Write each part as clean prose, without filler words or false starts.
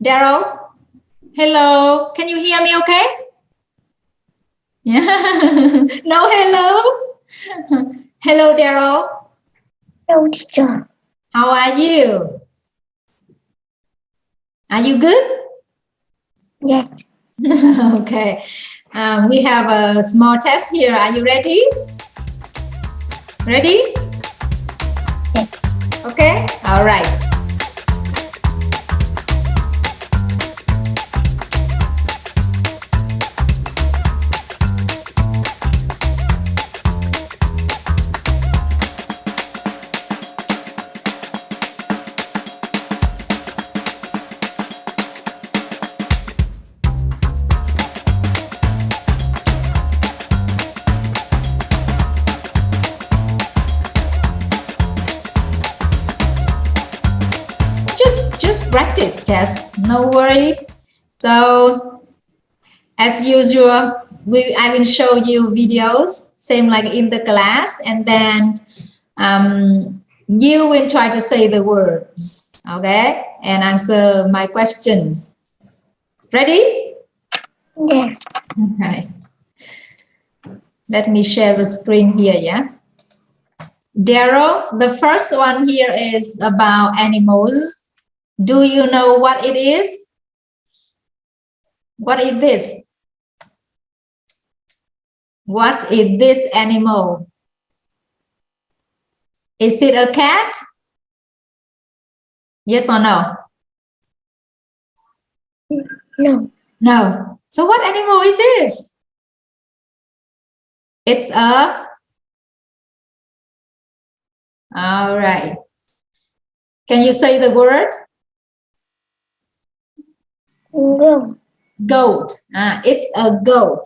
Daryl, hello. Can you hear me okay? Yeah. No, hello. Hello, Daryl. Hello, teacher. How are you? Are you good? Yes. Okay. We have a small test here. Are you ready? Ready? Yes. Okay. All right. Just practice test, no worry. So as usual, I will show you videos, same like in the class, and then you will try to say the words, okay, and answer my questions. Ready? Yes. Okay. Let me share the screen here, yeah. Daryl, the first one here is about animals. Do you know what it is? What is this? What is this animal? Is it a cat? Yes or no? No. No. So what animal is this? It's a... All right. Can you say the word? Go. Goat. It's a goat.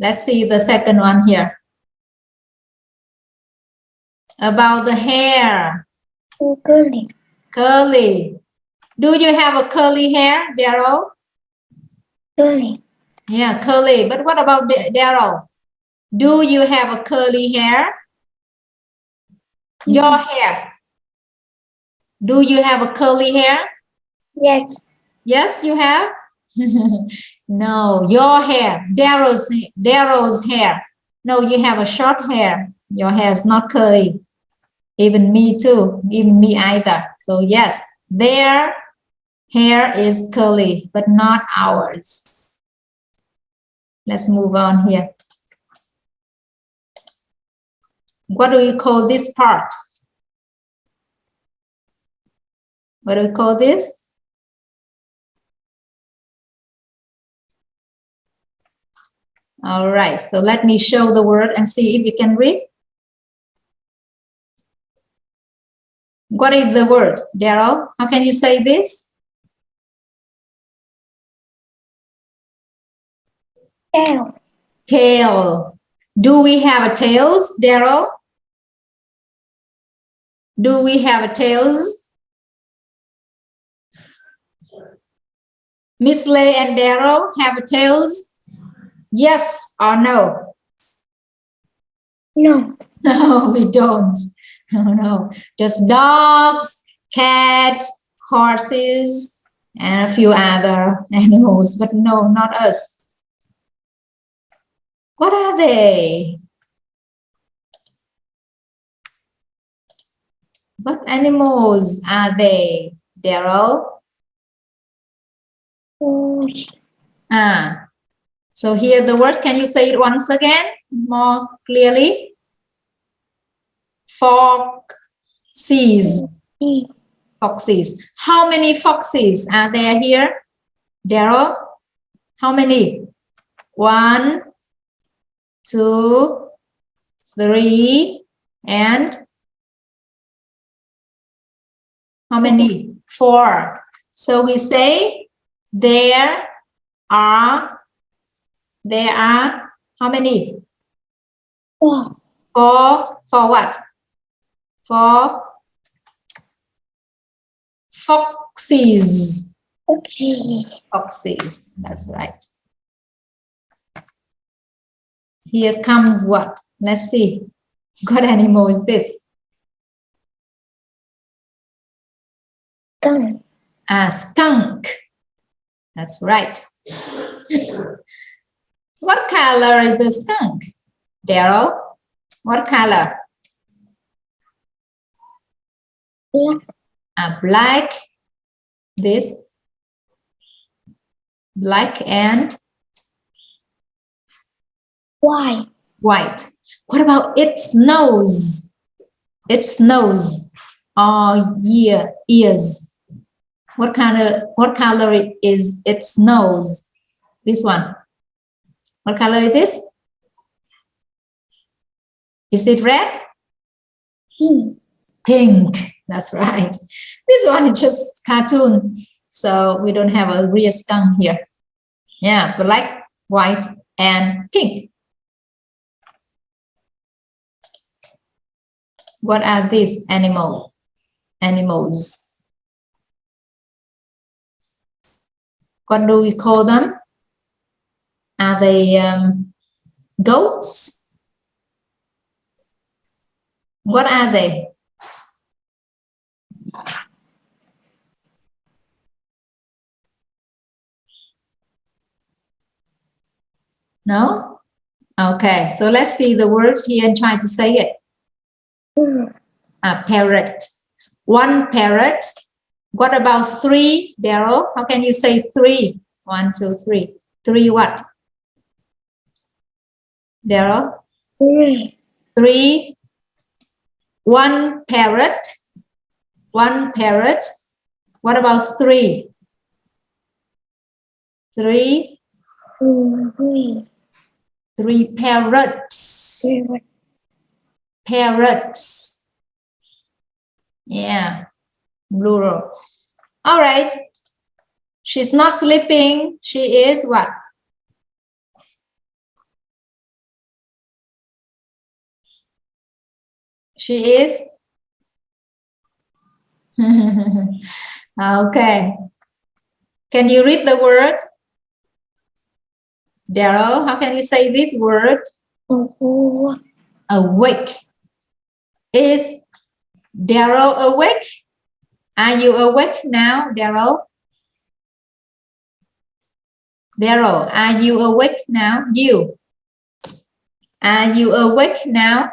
Let's see the second one here. About the hair. Curly. Curly. Do you have a curly hair, Daryl? Curly. Yeah, curly. But what about Daryl? Do you have a curly hair? Your hair. Do you have a curly hair? Yes. Yes, you have? No, your hair. Daryl's hair. No, you have a short hair. Your hair is not curly. Even me too. Even me either. So yes, their hair is curly, but not ours. Let's move on here. What do we call this part? What do we call this? All right, so let me show the word and see if you can read. What is the word, Daryl? How can you say this? Tail. Tail. Do we have a tails, Daryl? Do we have a tails? Miss Lay and Daryl have a tails? Yes or no? No. No, we don't. No. Just dogs, cats, horses, and a few other animals, but no, not us. What are they? What animals are they, Daryl? So here the word, can you say it once again more clearly? Foxes. Foxes. How many foxes are there here, Daryl? How many? 1, 2, 3, and how many? 4. So we say there are how many? 4. For what? For foxes. Okay. Foxes, that's right. Here comes what? Let's see. What animal is this? Skunk. Skunk. That's right. What color is the skunk? Daryl, what color? Black. Black. This. Black and White. white. What about its nose? Its nose or ears. What color is its nose? This one. What color is this? Is it red? Pink. Pink. That's right. This one is just cartoon. So we don't have a real skunk here. Yeah, black, white, and pink. What are these animals? What do we call them? Are they goats? What are they? No? Okay, so let's see the words here and try to say it. A parrot. One parrot. What about three, Daryl? How can you say three? 1, 2, 3. Three what? Daryl? Three. One parrot. One parrot. What about three? Three. Three parrots. Parrots. Yeah. Plural. All right. She's not sleeping. She is what? She is? Okay. Can you read the word? Daryl, how can you say this word? Awake. Is Daryl awake? Are you awake now, Daryl? Daryl, are you awake now? You. Are you awake now?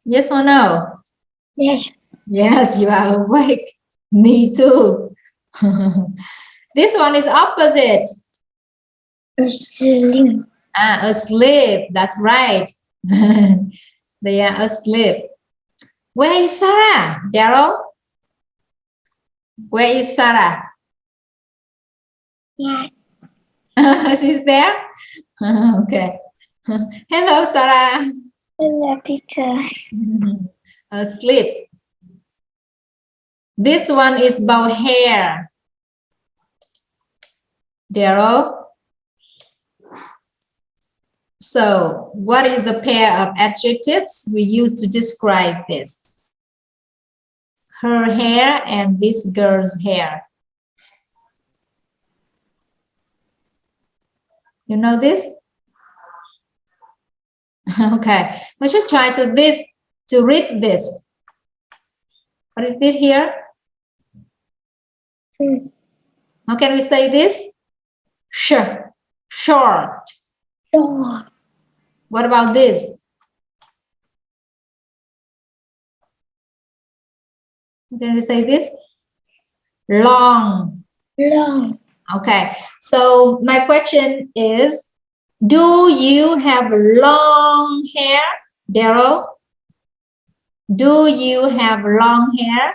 Yes or no? Yes. Yes, you are awake. Me too. This one is opposite. Asleep. Asleep. That's right. They are asleep. Where is Sarah, Daryl? Where is Sarah? Yeah. She's there? Okay. Hello, Sarah. Hello, teacher. Asleep. This one is about hair. Daryl. So, what is the pair of adjectives we use to describe this? Her hair and this girl's hair. You know this? Okay, let's just try to read this. What is this here? How can we say this? Short. Short. What about this? Can we say this? Long. Long. Okay, so my question is, do you have long hair, Daryl? Do you have long hair?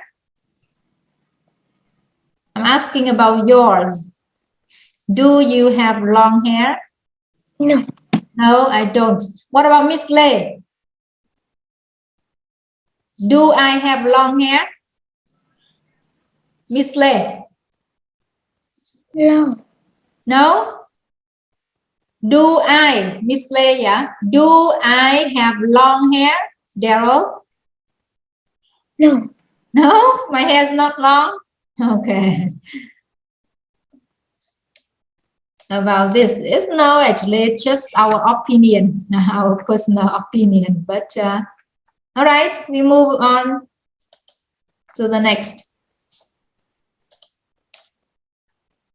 I'm asking about yours. Do you have long hair? No. No, I don't. What about Miss Lê? Do I have long hair? Miss Lê? Long. No? Do I, Miss Lê, yeah? Do I have long hair, Daryl? No. No, my hair is not long. Okay. About this, it's no, actually, it's just our opinion, our personal opinion. But all right, we move on to the next.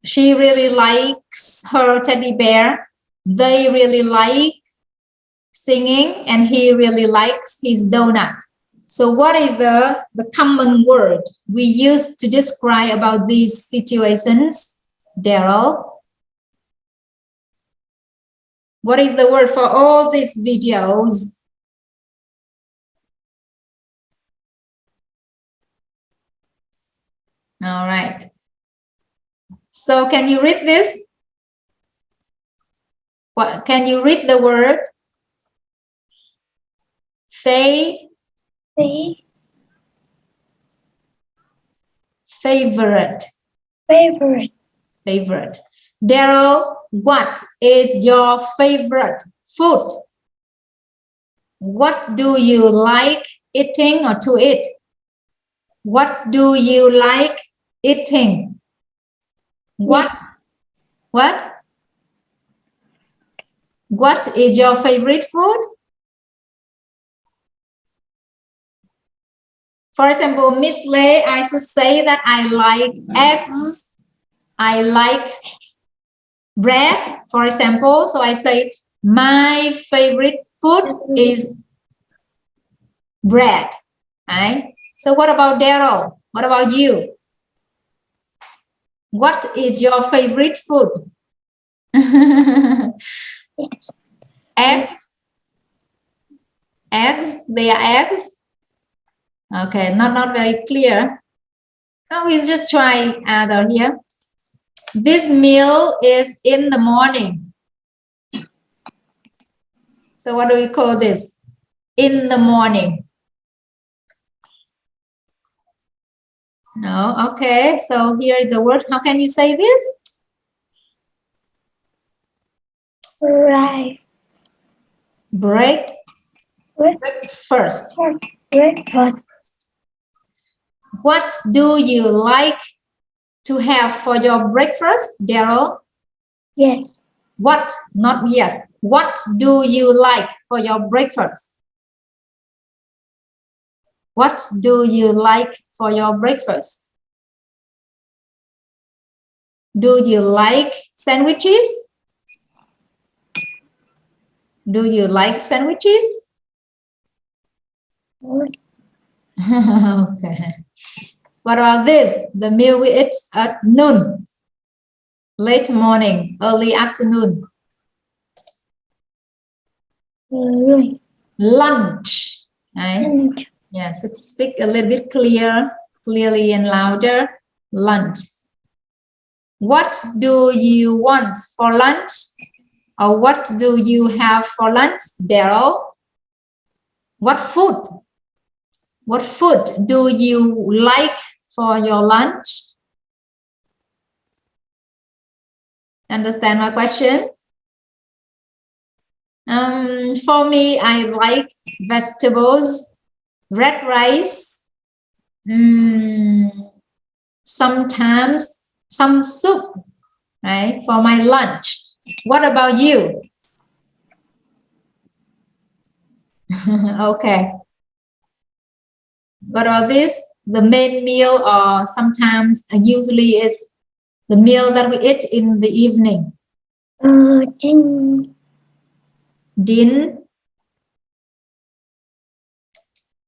She really likes her teddy bear. They really like singing, and he really likes his donut. So what is the common word we use to describe about these situations, Daryl? What is the word for all these videos? All right. So can you read this? What can you read the word? Favorite. Favorite. Daryl, what is your favorite food? What do you like eating or to eat? What do you like eating? What is your favorite food? For example, Miss Lê, I should say that I like eggs. I like bread, for example. So I say my favorite food is bread. Right? So what about Daryl? What about you? What is your favorite food? Eggs. Eggs. They are eggs. Okay, not very clear. Now we'll just try other here. This meal is in the morning. So what do we call this? In the morning. No, okay. So here is the word. How can you say this? Right. Breakfast. Breakfast. What do you like to have for your breakfast, Daryl? Yes. What? Not yes. What do you like for your breakfast? What do you like for your breakfast? Do you like sandwiches? Do you like sandwiches? Okay. What about this? The meal we eat at noon, late morning, early afternoon. Lunch. Right? Yes, speak a little bit clearly and louder. Lunch. What do you want for lunch? Or what do you have for lunch, Daryl? What food? What food do you like for your lunch? Understand my question? For me, I like vegetables, red rice, sometimes some soup, right? For my lunch. What about you? Okay. What about this? The main meal, or sometimes usually is the meal that we eat in the evening. Din.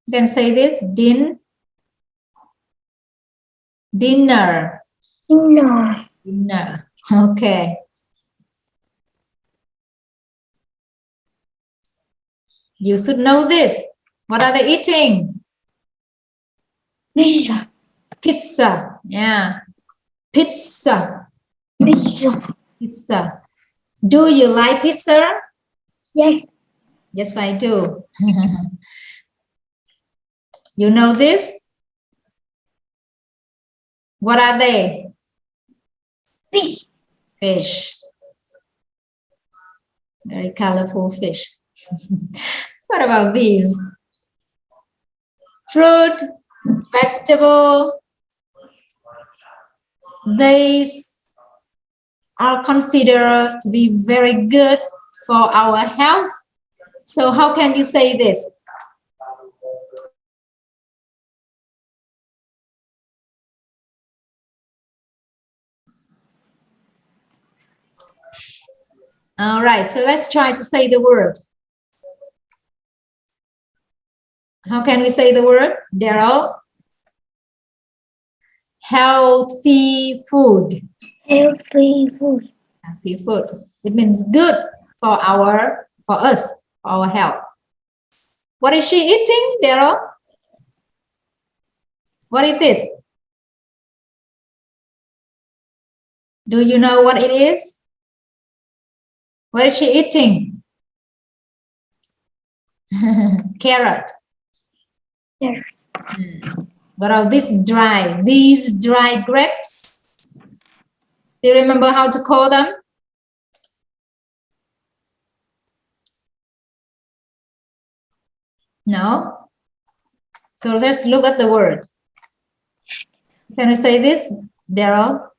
You can say this. Dinner. Dinner. Okay. You should know this. What are they eating? Pizza. Pizza. Yeah. Pizza. Pizza. Do you like pizza? Yes. Yes, I do. You know this? What are they? Fish. Fish. Very colorful fish. What about these? Fruit, vegetable. These are considered to be very good for our health. So how can you say this? All right, so let's try to say the word. How can we say the word, Daryl? Healthy food. Healthy food. Healthy food. It means good for us, for our health. What is she eating, Daryl? What is this? Do you know what it is? What is she eating? Carrot. Carrot. What are these dry grapes? Do you remember how to call them? No? So let's look at the word. Can I say this, Daryl?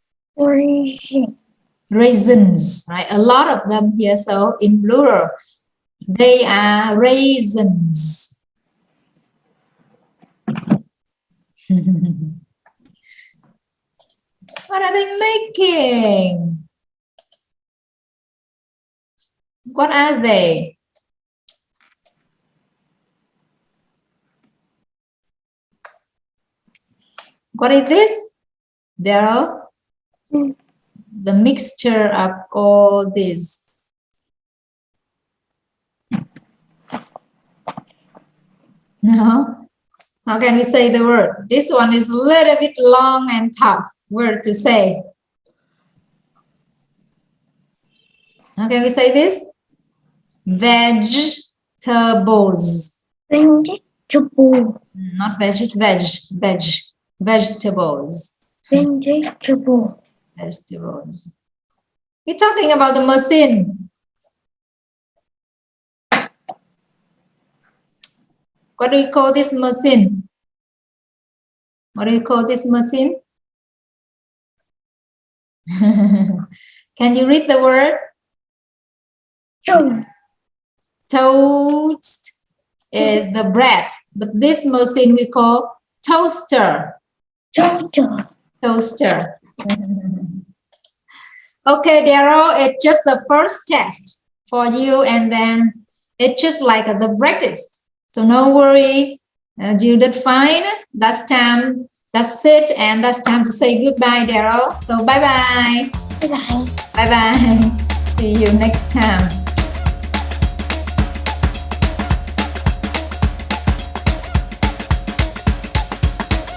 Raisins, right? A lot of them here, so in plural. They are raisins. What are they making? What are they? What is this, Daryl? The mixture of all this. No? How can we say the word? This one is a little bit long and tough word to say. How can we say this? Vegetables. Vegetable. Not vegetables. Vegetable. Vegetables. We're talking about the machine. What do you call this machine? What do you call this machine? Can you read the word? Toast is the bread, but this machine we call toaster. Toaster. Okay, Daryl, it's just the first test for you, and then it's just like the practice. So no worry, you did fine. That's time. That's it, and that's time to say goodbye, Daryl. So bye-bye. Bye-bye. Bye-bye. See you next time.